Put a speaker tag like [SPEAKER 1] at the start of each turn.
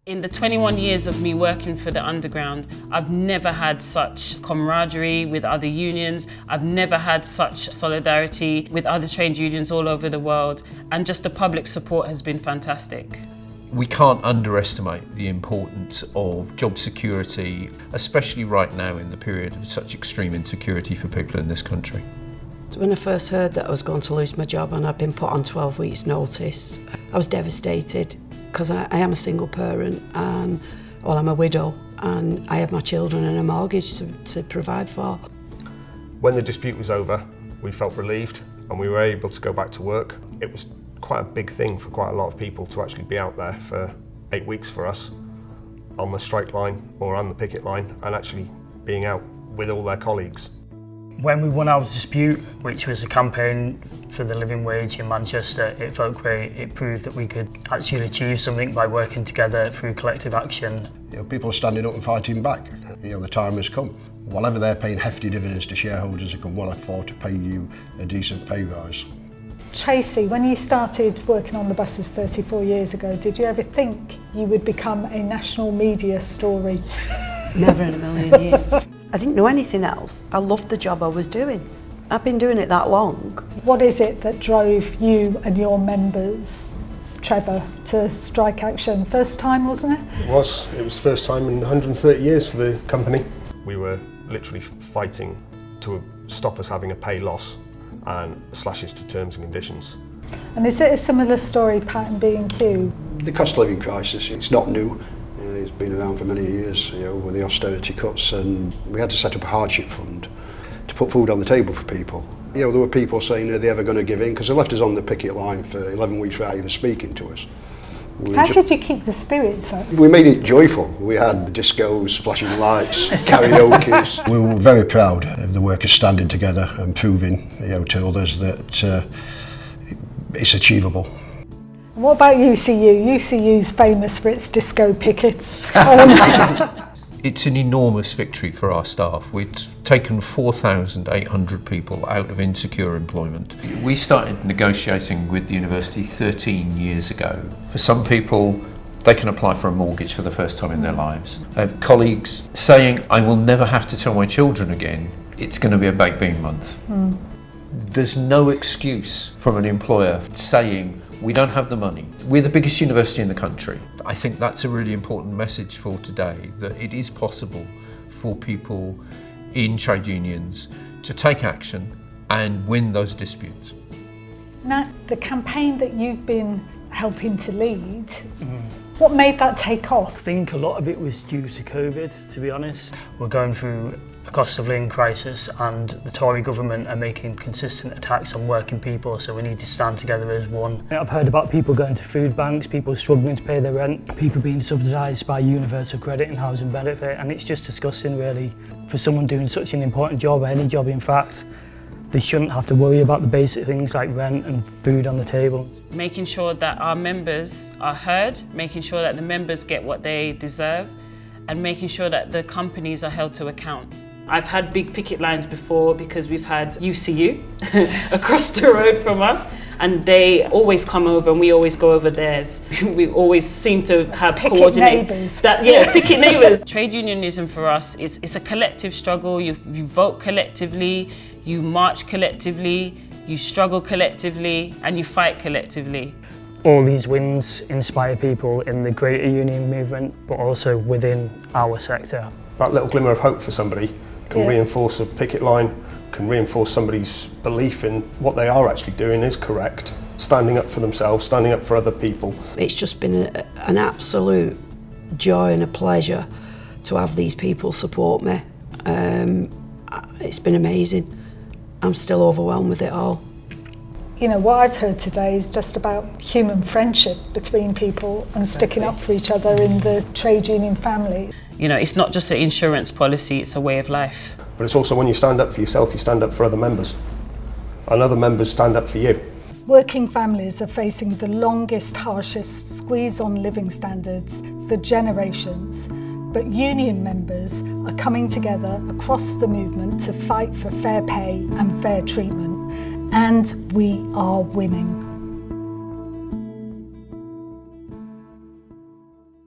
[SPEAKER 1] In the 21 years of me working for the Underground, I've never had such camaraderie with other unions. I've never had such solidarity with other trade unions all over the world. And just the public support has been fantastic.
[SPEAKER 2] We can't underestimate the importance of job security, especially right now in the period of such extreme insecurity for people in this country.
[SPEAKER 3] When I first heard that I was going to lose my job and I'd been put on 12 weeks notice, I was devastated because I am a single parent and I'm a widow and I have my children and a mortgage to provide for.
[SPEAKER 4] When the dispute was over, we felt relieved and we were able to go back to work. It was quite a big thing for quite a lot of people to actually be out there for 8 weeks for us on the strike line or on the picket line and actually being out with all their colleagues.
[SPEAKER 5] When we won our dispute, which was a campaign for the living wage in Manchester, it felt great. It proved that we could actually achieve something by working together through collective action.
[SPEAKER 6] People are standing up and fighting back. The time has come. Whatever they're paying hefty dividends to shareholders, they can well afford to pay you a decent pay rise.
[SPEAKER 7] Tracy, when you started working on the buses 34 years ago, did you ever think you would become a national media story?
[SPEAKER 3] Never in a million years. I didn't know anything else. I loved the job I was doing. I've been doing it that long.
[SPEAKER 7] What is it that drove you and your members, Trevor, to strike action? First time, wasn't it?
[SPEAKER 4] It was first time in 130 years for the company. We were literally fighting to stop us having a pay loss and slashes to terms and conditions.
[SPEAKER 7] And is it a similar story, Pat, in B&Q?
[SPEAKER 6] The cost of living crisis, it's not new. It's been around for many years, with the austerity cuts, and we had to set up a hardship fund to put food on the table for people. There were people saying, are they ever going to give in? Because they left us on the picket line for 11 weeks without even speaking to us.
[SPEAKER 7] How did you keep the spirits up?
[SPEAKER 6] We made it joyful. We had discos, flashing lights, karaoke. We were very proud of the workers standing together and proving to others that it's achievable.
[SPEAKER 7] What about UCU? UCU's famous for its disco pickets.
[SPEAKER 2] It's an enormous victory for our staff. We've taken 4,800 people out of insecure employment. We started negotiating with the university 13 years ago. For some people, they can apply for a mortgage for the first time in their lives. I have colleagues saying, I will never have to tell my children again, it's going to be a baked bean month. There's no excuse from an employer saying, we don't have the money. We're the biggest university in the country. I think that's a really important message for today, that it is possible for people in trade unions to take action and win those disputes.
[SPEAKER 7] Now, the campaign that you've been helping to lead, what made that take off?
[SPEAKER 5] I think a lot of it was due to COVID, to be honest. We're going through a cost of living crisis and the Tory government are making consistent attacks on working people, so we need to stand together as one. I've heard about people going to food banks, people struggling to pay their rent, people being subsidised by universal credit and housing benefit, and it's just disgusting really. For someone doing such an important job, or any job in fact, they shouldn't have to worry about the basic things like rent and food on the table.
[SPEAKER 1] Making sure that our members are heard, making sure that the members get what they deserve, and making sure that the companies are held to account. I've had big picket lines before because we've had UCU across the road from us and they always come over and we always go over theirs. We always seem to have coordinate. Picket neighbours. Trade unionism for us is a collective struggle. You vote collectively, you march collectively, you struggle collectively and you fight collectively.
[SPEAKER 5] All these wins inspire people in the greater union movement, but also within our sector.
[SPEAKER 4] That little glimmer of hope for somebody can reinforce a picket line, can reinforce somebody's belief in what they are actually doing is correct, standing up for themselves, standing up for other people.
[SPEAKER 3] It's just been an absolute joy and a pleasure to have these people support me. It's been amazing. I'm still overwhelmed with it all.
[SPEAKER 7] What I've heard today is just about human friendship between people and sticking up for each other in the trade union family.
[SPEAKER 1] It's not just an insurance policy, it's a way of life.
[SPEAKER 4] But it's also when you stand up for yourself, you stand up for other members. And other members stand up for you.
[SPEAKER 7] Working families are facing the longest, harshest squeeze on living standards for generations. But union members are coming together across the movement to fight for fair pay and fair treatment. And we are winning.